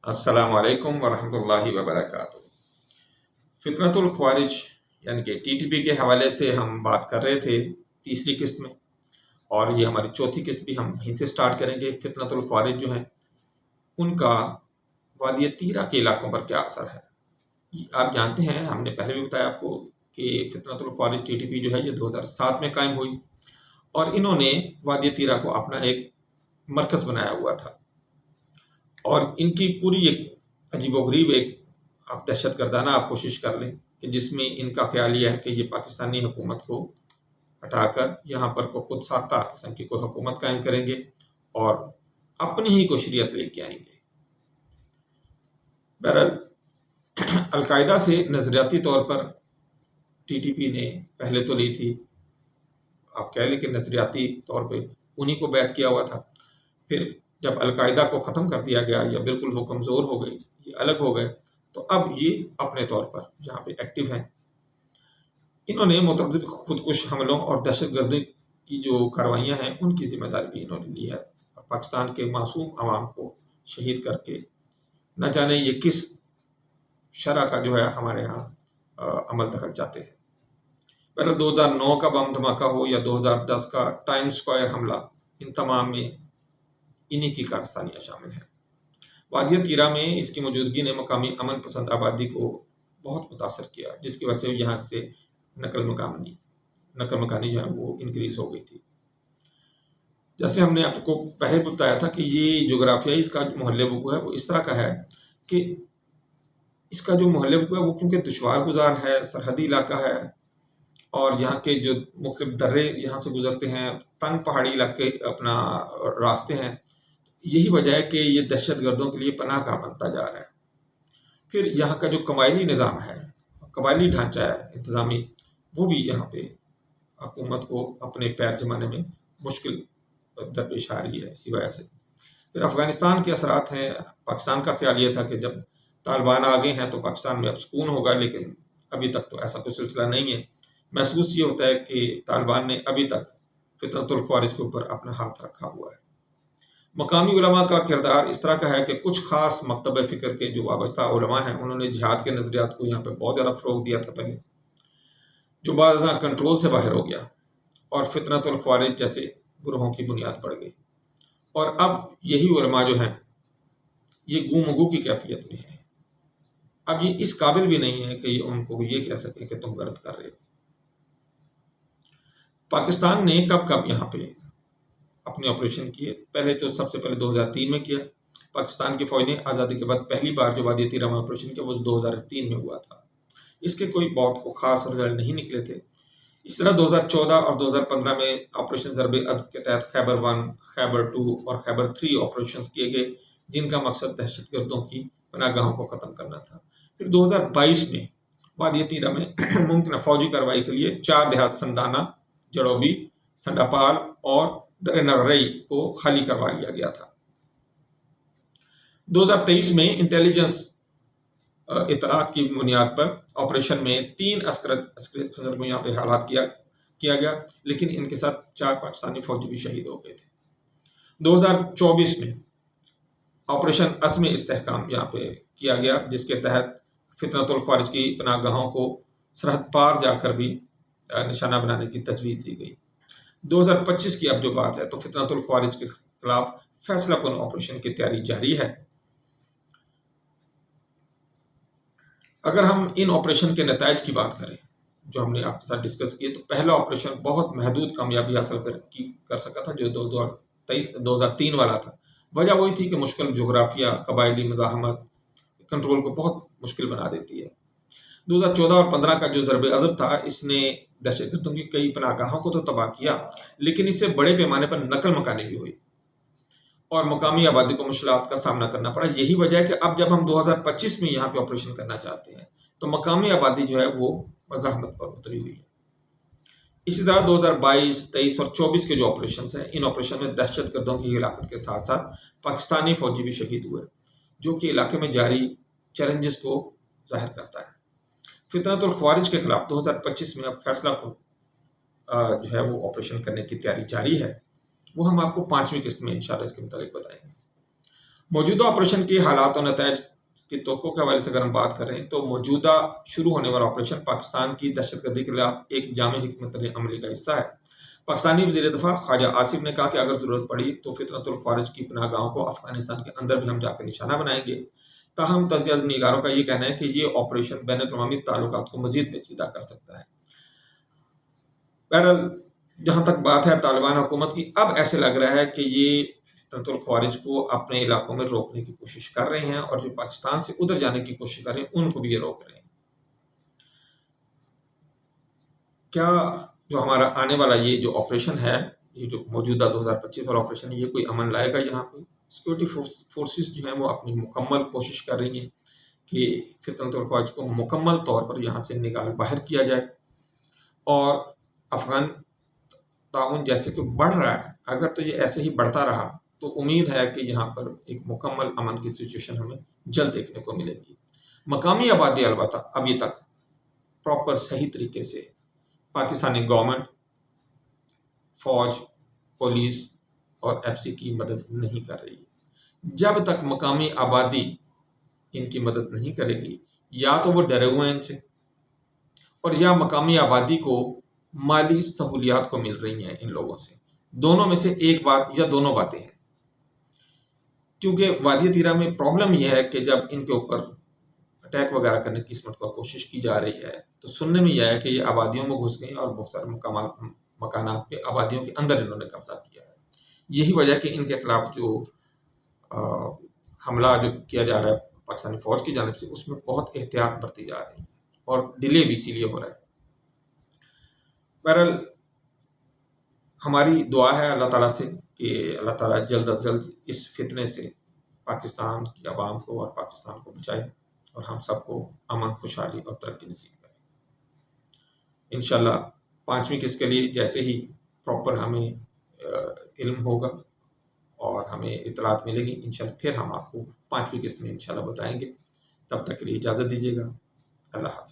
السلام علیکم ورحمۃ اللہ وبرکاتہ۔ فطرت الخوارج یعنی کہ ٹی ٹی پی کے حوالے سے ہم بات کر رہے تھے تیسری قسط میں، اور یہ ہماری چوتھی قسط بھی ہم وہیں سے سٹارٹ کریں گے۔ فطرت الخوارج جو ہیں ان کا وادی تیرہ کے علاقوں پر کیا اثر ہے؟ آپ جانتے ہیں، ہم نے پہلے بھی بتایا آپ کو کہ فطرت الخوارج ٹی ٹی پی جو ہے یہ 2007 میں قائم ہوئی، اور انہوں نے وادی تیرہ کو اپنا ایک مرکز بنایا ہوا تھا، اور ان کی پوری ایک عجیب و غریب ایک آپ دہشت گردانہ آپ کوشش کر لیں کہ جس میں ان کا خیال یہ ہے کہ یہ پاکستانی حکومت کو ہٹا کر یہاں پر کو خود ساختہ قسم کی کوئی حکومت قائم کریں گے اور اپنی ہی کو شریعت لے کے آئیں گے۔ بہرحال القاعدہ سے نظریاتی طور پر ٹی ٹی پی نے پہلے تو لی تھی، آپ کہہ لیں کہ نظریاتی طور پہ انہی کو بیعت کیا ہوا تھا۔ پھر جب القاعدہ کو ختم کر دیا گیا یا بالکل وہ کمزور ہو گئی، یہ الگ ہو گئے، تو اب یہ اپنے طور پر جہاں پہ ایکٹیو ہیں، انہوں نے متعدد خودکش حملوں اور دہشت گردی کی جو کاروائیاں ہیں ان کی ذمہ داری بھی انہوں نے لی ہے، اور پاکستان کے معصوم عوام کو شہید کر کے نہ جانے یہ کس شرح کا جو ہے ہمارے ہاں عمل دخل چاہتے ہیں۔ پہلے 2009 کا بم دھماکہ ہو یا 2010 کا ٹائم سکوائر حملہ، ان تمام میں انہی کی کارستانیاں شامل ہیں۔ وادی تیرہ میں اس کی موجودگی نے مقامی امن پسند آبادی کو بہت متاثر کیا، جس کی وجہ سے یہاں سے نقل مکانی جو ہے وہ انکریز ہو گئی تھی۔ جیسے ہم نے آپ کو پہلے بتایا تھا کہ یہ جغرافیائی اس کا جو محل وقوع ہے وہ اس طرح کا ہے کہ اس کا جو محل وقوع ہے وہ کیونکہ دشوار گزار ہے، سرحدی علاقہ ہے، اور یہاں کے جو مختلف درے یہاں سے گزرتے ہیں، تنگ پہاڑی علاقے اپنا راستے ہیں، یہی وجہ ہے کہ یہ دہشت گردوں کے لیے پناہ گاہ بنتا جا رہا ہے۔ پھر یہاں کا جو قبائلی نظام ہے، قبائلی ڈھانچہ ہے انتظامی، وہ بھی یہاں پہ حکومت کو اپنے پیر جمانے میں مشکل درپیش آ رہی ہے اسی وجہ سے۔ پھر افغانستان کے اثرات ہیں۔ پاکستان کا خیال یہ تھا کہ جب طالبان آ گئے ہیں تو پاکستان میں اب سکون ہوگا، لیکن ابھی تک تو ایسا کوئی سلسلہ نہیں ہے۔ محسوس یہ ہوتا ہے کہ طالبان نے ابھی تک فطرت الخوارج کے اوپر اپنا ہاتھ رکھا ہوا ہے۔ مقامی علماء کا کردار اس طرح کا ہے کہ کچھ خاص مکتب فکر کے جو وابستہ علماء ہیں انہوں نے جہاد کے نظریات کو یہاں پہ بہت زیادہ فروغ دیا تھا پہلے، جو بعض ازاں کنٹرول سے باہر ہو گیا اور فطرت الخوارج جیسے گروہوں کی بنیاد پڑ گئی، اور اب یہی علماء جو ہیں یہ گو مگو کی کیفیت میں ہیں۔ اب یہ اس قابل بھی نہیں ہے کہ یہ ان کو یہ کہہ سکیں کہ تم غلط کر رہے ہو۔ پاکستان نے کب کب یہاں پہ اپنے آپریشن کیے؟ پہلے تو سب سے پہلے 2003 میں کیا۔ پاکستان کی فوج نے آزادی کے بعد پہلی بار جو وادی تیرہ میں آپریشن کیا وہ 2003 میں ہوا تھا۔ اس کے کوئی بہت خاص رزلٹ نہیں نکلے تھے۔ اس طرح 2014 اور 2015 میں آپریشن ضرب عدد کے تحت خیبر 1، خیبر 2 اور خیبر 3 آپریشنز کیے گئے، جن کا مقصد دہشت گردوں کی پناہ گاہوں کو ختم کرنا تھا۔ پھر 2022 میں وادی تیرہ میں ممکنہ فوجی کارروائی کے لیے 4 دیہات سندانہ، جڑوبی، سنڈاپال اور در نغرئی کو خالی کروا لیا گیا تھا۔ 2023 میں انٹیلیجنس اطلاعات کی بنیاد پر آپریشن میں 3 عسکر کو یہاں پہ حالات کیا گیا، لیکن ان کے ساتھ 4 پاکستانی فوجی بھی شہید ہو گئے تھے۔ 2024 میں آپریشن عزم استحکام یہاں پہ کیا گیا، جس کے تحت فطرت الخوارج کی پناہ گاہوں کو سرحد پار جا کر بھی نشانہ بنانے کی تجویز دی گئی۔ 2025 کی اب جو بات ہے تو فطرت الخوارج کے خلاف فیصلہ کن آپریشن کی تیاری جاری ہے۔ اگر ہم ان آپریشن کے نتائج کی بات کریں جو ہم نے آپ کے ساتھ ڈسکس کیے، تو پہلا آپریشن بہت محدود کامیابی حاصل کر سکا تھا جو 2003 والا تھا۔ وجہ وہی تھی کہ مشکل جغرافیہ، قبائلی مزاحمت کنٹرول کو بہت مشکل بنا دیتی ہے۔ 2014 اور 15 کا جو ضرب عضب تھا، اس نے دہشت گردوں کی کئی پناہ گاہوں کو تو تباہ کیا، لیکن اس سے بڑے پیمانے پر نقل مکانی بھی ہوئی اور مقامی آبادی کو مشکلات کا سامنا کرنا پڑا۔ یہی وجہ ہے کہ اب جب ہم 2025 میں یہاں پہ آپریشن کرنا چاہتے ہیں تو مقامی آبادی جو ہے وہ مزاحمت پر اتری ہوئی ہے۔ اسی طرح 2022، 23 اور 24 کے جو آپریشنز ہیں، ان آپریشن میں دہشت گردوں کی ہلاکت کے ساتھ ساتھ پاکستانی فوجی بھی شہید ہوئے، جو کہ علاقے میں جاری چیلنجز کو ظاہر کرتا ہے۔ فطرت الخوارج کے خلاف 2025 میں اب فیصلہ کو جو ہے وہ آپریشن کرنے کی تیاری جاری ہے۔ وہ ہم آپ کو 5ویں قسط میں انشاءاللہ اس کے متعلق بتائیں گے۔ موجودہ آپریشن کے حالات اور نتائج کی توقع کے حوالے سے اگر ہم بات کریں تو موجودہ شروع ہونے والا آپریشن پاکستان کی دہشت گردی کے خلاف ایک جامع حکمت عملی کا حصہ ہے۔ پاکستانی وزیر دفاع خواجہ آصف نے کہا کہ اگر ضرورت پڑی تو فطرت الخوارج کی پناہ گاہوں کو افغانستان کے اندر بھی ہم جا کے نشانہ بنائیں گے۔ تاہم تجزیہ نگاروں کا یہ کہنا ہے کہ یہ آپریشن بین الاقوامی تعلقات کو مزید پیچیدہ کر سکتا ہے۔ بہرحال جہاں تک بات ہے طالبان حکومت کی، اب ایسے لگ رہا ہے کہ یہ فطرت الخوارج کو اپنے علاقوں میں روکنے کی کوشش کر رہے ہیں، اور جو پاکستان سے ادھر جانے کی کوشش کر رہے ہیں ان کو بھی یہ روک رہے ہیں۔ کیا جو ہمارا آنے والا یہ جو آپریشن ہے، یہ جو موجودہ 2025 والا آپریشن ہے، یہ کوئی امن لائے گا؟ یہاں پہ سیکورٹی فورسز جو ہیں وہ اپنی مکمل کوشش کر رہی ہیں کہ فطرت الخوارج کو مکمل طور پر یہاں سے نکال باہر کیا جائے، اور افغان تعاون جیسے کہ بڑھ رہا ہے، اگر تو یہ ایسے ہی بڑھتا رہا تو امید ہے کہ یہاں پر ایک مکمل امن کی سچویشن ہمیں جلد دیکھنے کو ملے گی۔ مقامی آبادی البتہ ابھی تک پراپر صحیح طریقے سے پاکستانی گورنمنٹ، فوج، پولیس اور ایف سی کی مدد نہیں کر رہی۔ جب تک مقامی آبادی ان کی مدد نہیں کرے گی، یا تو وہ ڈرے ہوئے ہیں ان سے، اور یا مقامی آبادی کو مالی سہولیات کو مل رہی ہیں ان لوگوں سے، دونوں میں سے ایک بات یا دونوں باتیں ہیں۔ کیونکہ وادی تیرہ میں پرابلم یہ ہے کہ جب ان کے اوپر اٹیک وغیرہ کرنے کی قسمت کا کوشش کی جا رہی ہے تو سننے میں یہ ہے کہ یہ آبادیوں میں گھس گئے اور بہت سارے مکانات پہ آبادیوں کے اندر انہوں نے قبضہ کیا ہے۔ یہی وجہ کہ ان کے خلاف جو حملہ جو کیا جا رہا ہے پاکستانی فوج کی جانب سے، اس میں بہت احتیاط برتی جا رہی ہے، اور ڈیلے بھی اسی لیے ہو رہا ہے۔ بہرحال ہماری دعا ہے اللہ تعالیٰ سے کہ اللہ تعالیٰ جلد از جلد اس فتنے سے پاکستان کی عوام کو اور پاکستان کو بچائے، اور ہم سب کو امن، خوشحالی اور ترقی نصیب کرے۔ انشاءاللہ 5ویں قسط کے لیے جیسے ہی پراپر ہمیں علم ہوگا اور ہمیں اطلاعات ملے گی، انشاءاللہ پھر ہم آپ کو 5ویں قسط میں انشاءاللہ بتائیں گے۔ تب تک کے لیے اجازت دیجیے گا۔ اللہ حافظ۔